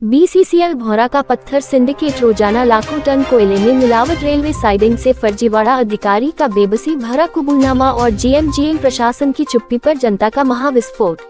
BCCL भौरा का पत्थर सिंडिकेट रोजाना लाखों टन कोयले में मिलावट, रेलवे साइडिंग से फर्जीवाड़ा, अधिकारी का बेबसी भरा कबूलनामा और जीएमजीएम प्रशासन की चुप्पी पर जनता का महाविस्फोट।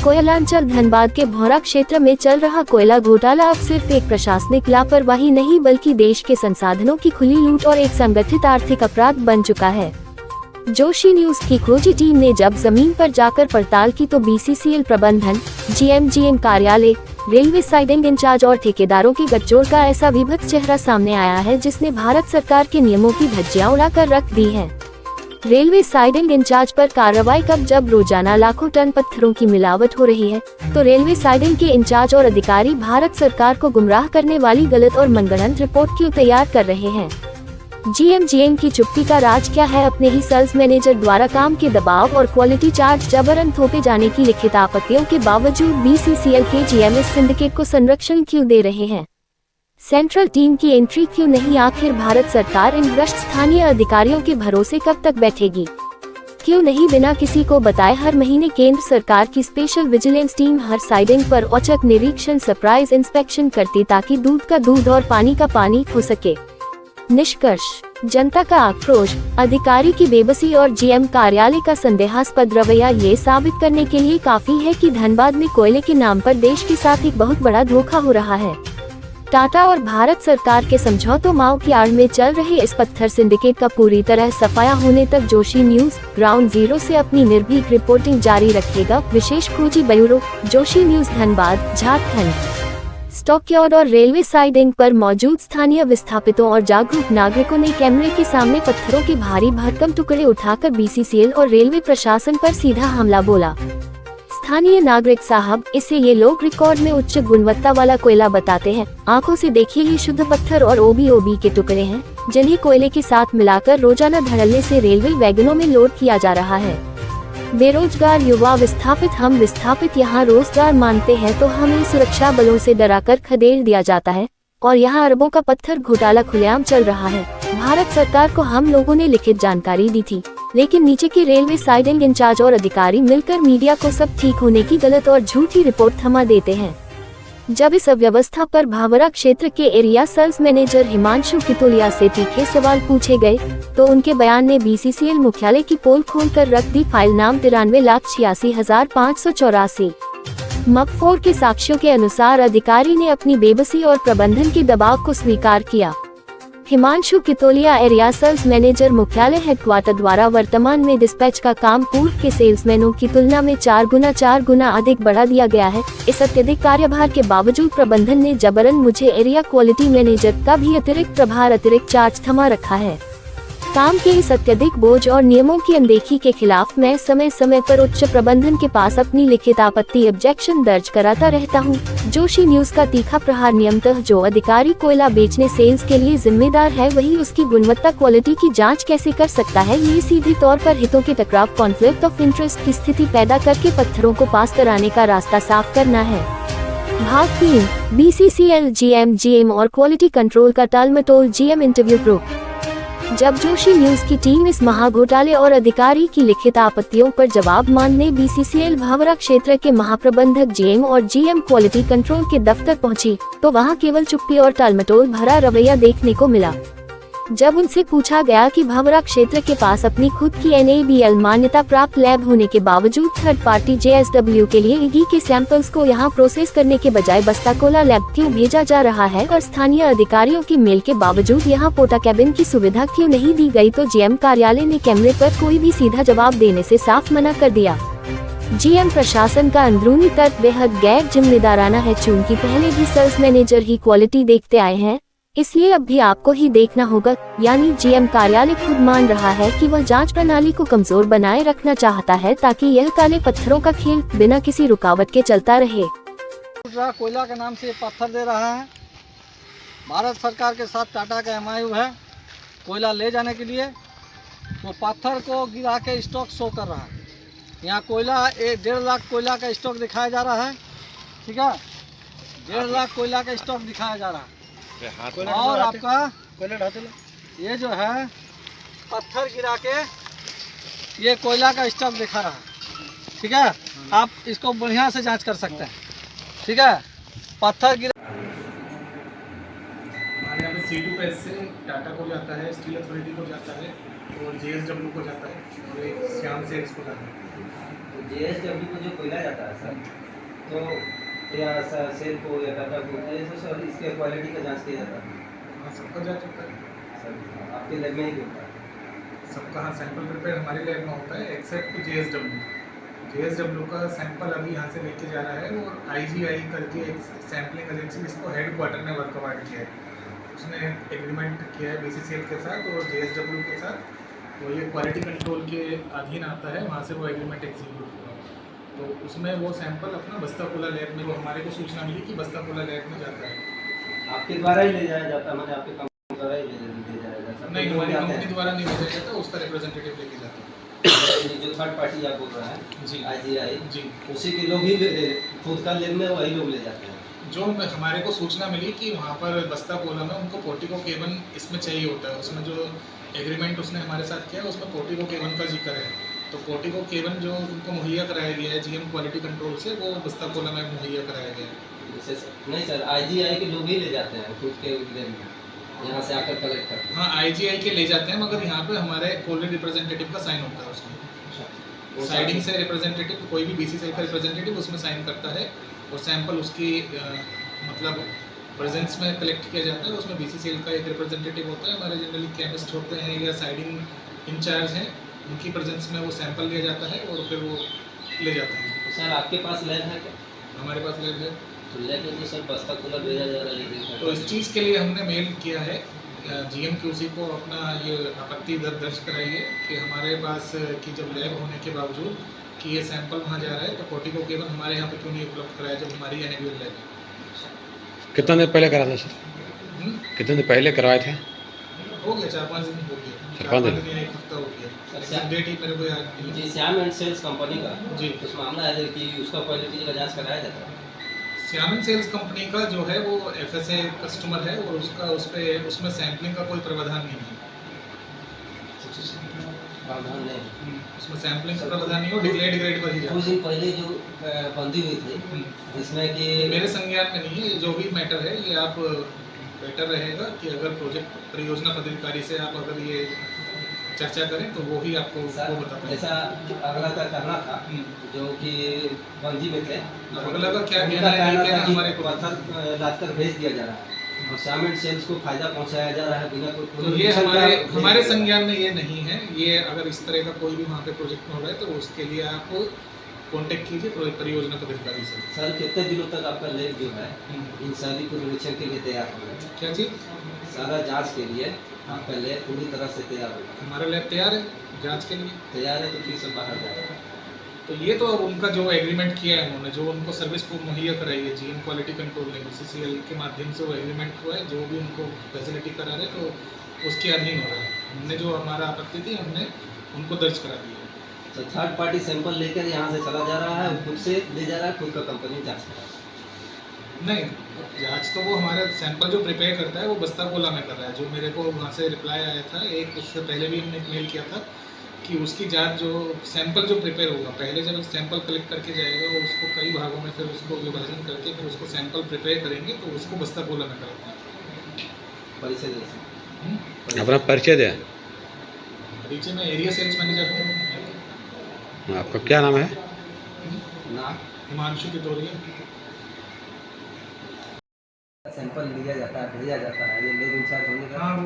कोयलांचल धनबाद के भौरा क्षेत्र में चल रहा कोयला घोटाला अब सिर्फ एक प्रशासनिक लापरवाही नहीं बल्कि देश के संसाधनों की खुली लूट और एक संगठित आर्थिक अपराध बन चुका है। जोशी न्यूज की खोजी टीम ने जब जमीन पर जाकर पड़ताल की तो बीसीसीएल प्रबंधन, जीएमजीएम कार्यालय, रेलवे साइडिंग इंचार्ज और ठेकेदारों की गठजोड़ का ऐसा विभत्स चेहरा सामने आया है जिसने भारत सरकार के नियमों की धज्जियां उड़ाकर रख दी है। रेलवे साइडिंग इंचार्ज पर कार्रवाई कब, जब रोजाना लाखों टन पत्थरों की मिलावट हो रही है तो रेलवे साइडिंग के इंचार्ज और अधिकारी भारत सरकार को गुमराह करने वाली गलत और मनगढ़ंत रिपोर्ट क्यों तैयार कर रहे हैं। जीएमजीएम की चुप्पी का राज क्या है। अपने ही सेल्स मैनेजर द्वारा काम के दबाव और क्वालिटी चार्ज जबरन थोपे जाने की लिखित आपत्तियों के बावजूद बीसीसीएल के जीएम इस सिंडिकेट को संरक्षण क्यों दे रहे हैं। सेंट्रल टीम की एंट्री क्यों नहीं। आखिर भारत सरकार इन भ्रष्ट स्थानीय अधिकारियों के भरोसे कब तक बैठेगी। क्यों नहीं बिना किसी को बताए हर महीने केंद्र सरकार की स्पेशल विजिलेंस टीम हर साइडिंग पर औचक निरीक्षण, सरप्राइज इंस्पेक्शन करती ताकि दूध का दूध और पानी का पानी हो सके। निष्कर्ष, जनता का आक्रोश, अधिकारी की बेबसी और जीएम कार्यालय का संदेहास्पद रवैया ये साबित करने के लिए काफी है कि धनबाद में कोयले के नाम पर देश के साथ एक बहुत बड़ा धोखा हो रहा है। टाटा और भारत सरकार के समझौतों माओ की आड़ में चल रहे इस पत्थर सिंडिकेट का पूरी तरह सफाया होने तक जोशी न्यूज ग्राउंड जीरो से अपनी निर्भीक रिपोर्टिंग जारी रखेगा। विशेष खोजी bureau, Joshi news Dhanbad, Jharkhand. Stockyard और रेलवे साइडिंग पर मौजूद स्थानीय विस्थापितों और जागरूक नागरिकों ने कैमरे के सामने पत्थरों के भारी भरकम टुकड़े उठाकर बीसीसीएल और रेलवे प्रशासन पर सीधा हमला बोला। स्थानीय नागरिक साहब, इसे ये लोग रिकॉर्ड में उच्च गुणवत्ता वाला कोयला बताते हैं। आंखों से देखिए, ये शुद्ध पत्थर और ओबीओबी के टुकड़े हैं जिन्हें कोयले के साथ मिलाकर रोजाना धड़ल्ले से रेलवे वैगनों में लोड किया जा रहा है। बेरोजगार युवा विस्थापित, हम विस्थापित यहाँ रोजगार मांगते हैं तो हमें सुरक्षा बलों से डराकर खदेड़ दिया जाता है और यहाँ अरबों का पत्थर घोटाला खुलेआम चल रहा है। भारत सरकार को हम लोगों ने लिखित जानकारी दी थी, लेकिन नीचे के रेलवे साइडिंग इंचार्ज और अधिकारी मिलकर मीडिया को सब ठीक होने की गलत और झूठी रिपोर्ट थमा देते हैं। जब इस अव्यवस्था पर भावरा क्षेत्र के एरिया सेल्स मैनेजर हिमांशु कितोलिया से तीखे सवाल पूछे गए तो उनके बयान ने बीसीसीएल मुख्यालय की पोल खोलकर रख दी। फाइल नाम 93,86,584। मक4 के साक्ष्यों के अनुसार अधिकारी ने अपनी बेबसी और प्रबंधन के दबाव को स्वीकार किया। हिमांशु कितोलिया, एरिया सेल्स मैनेजर, मुख्यालय हेडक्वार्टर द्वारा वर्तमान में डिस्पैच का काम पूर्व के सेल्समैनों की तुलना में 4 गुना अधिक बढ़ा दिया गया है। इस अत्यधिक कार्यभार के बावजूद प्रबंधन ने जबरन मुझे एरिया क्वालिटी मैनेजर का भी अतिरिक्त प्रभार, अतिरिक्त चार्ज थमा रखा है। काम के इस अत्यधिक बोझ और नियमों की अनदेखी के खिलाफ मैं समय समय पर उच्च प्रबंधन के पास अपनी लिखित आपत्ति, ऑब्जेक्शन दर्ज कराता रहता हूं। जोशी न्यूज का तीखा प्रहार, नियमतः जो अधिकारी कोयला बेचने सेल्स के लिए जिम्मेदार है वही उसकी गुणवत्ता, क्वालिटी की जांच कैसे कर सकता है। ये सीधे तौर पर हितों के टकराव, कॉन्फ्लिक्ट ऑफ इंटरेस्ट की स्थिति पैदा करके पत्थरों को पास कराने का रास्ता साफ करना है। भाग 3, बीसीसीएल, जीएमजीएम और क्वालिटी कंट्रोल का टालमटोल। GM interview pro. जब जोशी न्यूज की टीम इस महाघोटाले और अधिकारी की लिखित आपत्तियों पर जवाब मांगने बीसीसीएल भावरा क्षेत्र के महाप्रबंधक, जीएम और जीएम क्वालिटी कंट्रोल के दफ्तर पहुंची तो वहां केवल चुप्पी और टालमटोल भरा रवैया देखने को मिला। जब उनसे पूछा गया कि भावरा क्षेत्र के पास अपनी खुद की NABL मान्यता प्राप्त लैब होने के बावजूद थर्ड पार्टी JSW के लिए ईगी के सैंपल्स को यहां प्रोसेस करने के बजाय बस्ताकोला लैब क्यों भेजा जा रहा है और स्थानीय अधिकारियों की मेल के बावजूद यहां पोटा कैबिन की सुविधा क्यों नहीं दी गई, तो जीएम कार्यालय ने कैमरे पर कोई भी सीधा जवाब देने से साफ मना कर दिया। जीएम प्रशासन का अंदरूनी तर्क बेहद गैर जिम्मेदाराना है। चूंकि पहले भी सेल्स मैनेजर ही क्वालिटी देखते आए हैं, इसलिए अब भी आपको ही देखना होगा। यानी जीएम कार्यालय खुद मान रहा है कि वह जांच प्रणाली को कमजोर बनाए रखना चाहता है ताकि यह काले पत्थरों का खेल बिना किसी रुकावट के चलता रहे। कोयला के नाम से पत्थर दे रहा है। भारत सरकार के साथ टाटा का MOU है कोयला ले जाने के लिए। वो पत्थर को गिरा के स्टॉक शो कर रहा है। यहाँ कोयला 1.5 लाख कोयला का स्टॉक दिखाया जा रहा है। ठीक है, 1.5 लाख कोयला का स्टॉक दिखाया जा रहा है और आपका ये जो है पत्थर गिरा के ये कोयला का स्टॉक दिखा रहा है। ठीक है, आप इसको बढ़िया से जांच कर सकते हैं। ठीक है, पत्थर गिरा C2 से टाटा को जाता है, स्टील अथॉरिटी को जाता है और JSW को जाता है और एक श्याम सेल्स को जाता है। तो JSW को जो कोयला जाता है सर, तो या सेल को या टाटा को, तो सर इसके क्वालिटी का जांच किया जाता है? हाँ, सबका जा चुका है। सर आपके लैब में ही होता है? सबका हाँ सैंपल प्रिपेयर हमारे लैब में होता है एक्सेप्ट JSW का सैंपल अभी यहाँ से लेके जा रहा है और IGI करके एक सैम्पलिंग एजेंसी जिसको हेड क्वार्टर ने वर्क अवार्ड किया है, उसने एग्रीमेंट किया है BCCL के साथ और JSW के साथ, तो ये क्वालिटी कंट्रोल के अधीन आता है, वहाँ से वो एग्रीमेंट एग्जीक्यूट हुआ। तो उसमें वो सैंपल अपना बस्तापुला लैब में, वो हमारे को सूचना मिली कि बस्तापुला लैब में जाता है। आपके द्वारा ही ले जाया जाता है, मतलब आपके कंपनी द्वारा ही ले जाया जाता है? नहीं, हमारी कंपनी द्वारा नहीं भेजा जाता, उसका रिप्रेजेंटेटिव लेके जाता है। जो थर्ड पार्टी आप बोल रहे हैं जी IGI, जी, उसी के लोग ही खुद का लैब में वही लोग ले जाते हैं? जो हमारे को सूचना मिली कि वहाँ पर बस्तापुला में उनको पोर्टिको केवन इसमें चाहिए होता है, उसमें जो एग्रीमेंट उसने हमारे साथ किया है उसमें पोर्टिको केवन का जिक्र है, तो पोर्टिको केवन जो उनको मुहैया कराया गया है GM क्वालिटी कंट्रोल से, वो बस्तापुला में मुहैया कराया गया है। नहीं सर, IGI के लोग ही ले जाते हैं खुद के लैब में, यहाँ से आकर कलेक्ट करते हैं? हाँ, IGI के ले जाते हैं, मगर यहाँ पे हमारे क्वालिटी रिप्रेजेंटेटिव का साइन होता है उसमें। वो साइडिंग से रिप्रेजेंटेटिव, कोई भी BCCL का रिप्रेजेंटेटिव उसमें साइन करता है और सैंपल उसकी मतलब प्रेजेंस में कलेक्ट किया जाता है। उसमें BCCL का एक रिप्रेजेंटेटिव होता है, हमारे जनरली केमिस्ट होते हैं या साइडिंग इंचार्ज हैं, उनकी प्रेजेंस में वो सैंपल लिया जाता है और फिर वो ले जाते हैं। तो सर आपके पास लैब है क्या? हमारे पास लैब है, तो लैब में तो सर बस्तापुला भेजा जा रहा है, तो इस चीज़ के लिए हमने मेल किया है GMQC को, अपना ये आपत्ति दर्ज कराइए कि हमारे पास की जब लैब होने के बावजूद कि ये सैंपल वहाँ जा रहा है, तो पोर्टिको केवन हमारे यहाँ पे क्यों नहीं उपलब्ध कराया जब हमारी एनएबीएल लैब है। कितना दिन पहले करा था सर? कितने दिन पहले करवाए थे? हो गया 4-5 दिन हो गया, 4-5 दिन या 1 हफ्ता हो गया, अच्छा। डेट ही मेरे को याद नहीं है। जी श्याम एंड सेल्स कंपनी का जी, कुछ मामला है कि उसका क्वालिटी का जांच कराया जाता है? श्याम एंड सेल्स कंपनी का जो है वो FSA कस्टमर है और उसका उसमें सैम्पलिंग का कोई प्रावधान नहीं है। प्रावधान नहीं, उसमें सैम्पलिंग का प्रावधान नहीं हो, डिक्लेयर्ड ग्रेड पर ही जाता कुछ दिन पहले जो बंदी हुई थी है। जिसमें कि मेरे संज्ञान में नहीं है, ये जो भी मैटर है ये आप बेटर रहेगा कि अगर प्रोजेक्ट परियोजना पदाधिकारी से आप अगर ये चर्चा करें तो वो ही आपको वो बता पाएंगे। जैसा अगला का करना था जो कि बंदी में थे, अगला का क्या उनका कहना है, नहीं कहना कहना था कि हमारे को, पत्थर लादकर भेज दिया जा रहा है और श्याम एंड सेल्स को फायदा पहुंचाया जा रहा है बिना तो कोई ये पुनरीक्षण का हमारे संज्ञान में ये नहीं है। ये अगर इस तरह का कोई भी वहाँ पे प्रोजेक्ट में हो रहा है तो उसके लिए आप कांटेक्ट कीजिए परियोजना पदाधिकारी से। सर कितने दिनों तक आपका लैब जो है इन सभी पुनरीक्षण के लिए तैयार होगा? क्या चीज़? सारा जांच के लिए आपका लैब पूरी तरह से तैयार होगा? हमारा लैब तैयार है जांच के लिए। तैयार है तो फिर सब बाहर जाएगा? तो ये तो अब उनका जो एग्रीमेंट किया है उन्होंने, जो उनको सर्विस मुहैया कराई है GM क्वालिटी कंट्रोल ने BCCL के माध्यम से वो एग्रीमेंट हुआ है, जो भी उनको फैसिलिटी करा रहे तो उसके अधीन हो रहा है। हमने जो हमारा आपत्ति थी हमने उनको दर्ज करा दी है। तो थर्ड पार्टी सैंपल लेकर यहाँ से चला जा रहा है, खुद से ले जा रहा है, खुद का कंपनी जांच कर रहा है? नहीं, जांच तो वो हमारा सैंपल जो प्रिपेयर करता है वो बस्तापुला में कर रहा है। जो मेरे को वहाँ से रिप्लाई आया था, एक उससे पहले भी हमने मेल किया था कि उसकी जांच जो सैंपल जो प्रिपेयर होगा, पहले जब सैंपल कलेक्ट करके जाएगा वो उसको कई भागों में फिर उसको विभाजन करके फिर उसको सैंपल प्रिपेयर करेंगे तो उसको बस्तापुला में कराते हैं। परिचय जैसे अपना परिचय दें। परिचय में एरिया सेल्स मैनेजर हूँ। आपका क्या नाम है? ना हिमांशु की दोरिया। सैंपल लिया जाता है, भेजा जाता है, ये लेब इंचार्ज होने का? हाँ, वो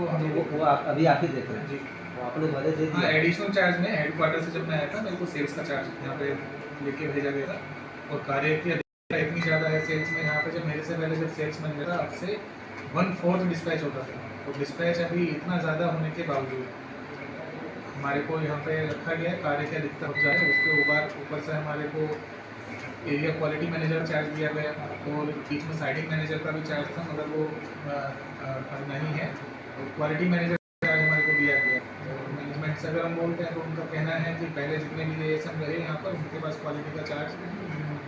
वो आप अभी आप ही देख रहे हैं जी। वो आप लोग भले दे हाँ, दिया? एडिशनल चार्ज में हेड क्वार्टर से जब मैं आया था मेरे को सेल्स का चार्ज यहाँ पे लेके भेजा गया था और कार्य की अधिकता इतनी ज़्यादा है सेल्स में। यहाँ पे जब मेरे से पहले जब सेल्स मैनेजर था अब से 1/4 डिस्पैच होता था, और डिस्पैच अभी इतना ज़्यादा होने के बावजूद हमारे को यहाँ पे रखा गया है कार्य की अधिकता हो जाए। उसके ऊपर से हमारे को एरिया क्वालिटी मैनेजर चार्ज दिया गया और बीच में साइडिंग मैनेजर का भी चार्ज था मगर वो अब नहीं है, और क्वालिटी मैनेजर चार्ज हमारे को दिया गया। और मैनेजमेंट से अगर हम बोलते हैं तो उनका कहना है कि पहले जितने भी JSM रहे यहाँ पर उनके पास क्वालिटी का चार्ज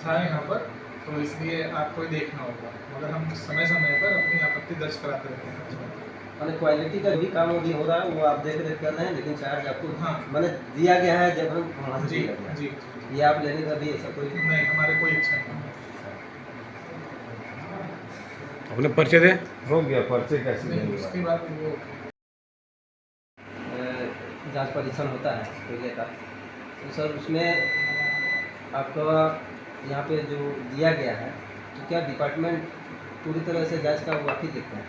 था यहाँ पर, तो इसलिए आपको ही देखना होगा, मगर हम समय समय पर अपनी आपत्ति दर्ज कराते रहते हैं। मैंने क्वालिटी का भी काम अभी हो रहा है वो आप देख रेख कर रहे हैं, लेकिन चार्ज आपको हाँ। मैंने दिया गया है जब हम वहाँ से जी दिया गया। जी ये आप लेने का भी ऐसा कोई? नहीं, हमारे कोई इच्छा नहीं है। अपने परिचय दें। हो गया पर्चे कैसे नहीं, देंगे? उसके बाद वो जांच परीक्षण होता है कोयले का, तो सर उसमें आपका यहाँ पे जो दिया गया है, तो क्या डिपार्टमेंट पूरी तरह से जांच का वाकिफ देखता है?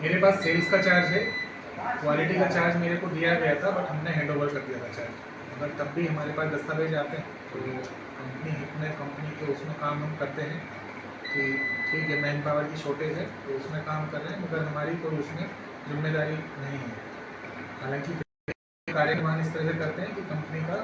मेरे पास सेल्स का चार्ज है, क्वालिटी का चार्ज मेरे को दिया गया था, बट हमने हैंड ओवर कर दिया था चार्ज। मगर तब भी हमारे पास दस्तावेज आते हैं, तो कंपनी के उसमें काम हम करते हैं कि ठीक है मैन पावर की शॉर्टेज है तो उसमें काम कर रहे हैं, मगर हमारी कोई उसमें जिम्मेदारी नहीं है। हालांकि कार्य निर्वहन इस तरह से करते हैं कि कंपनी का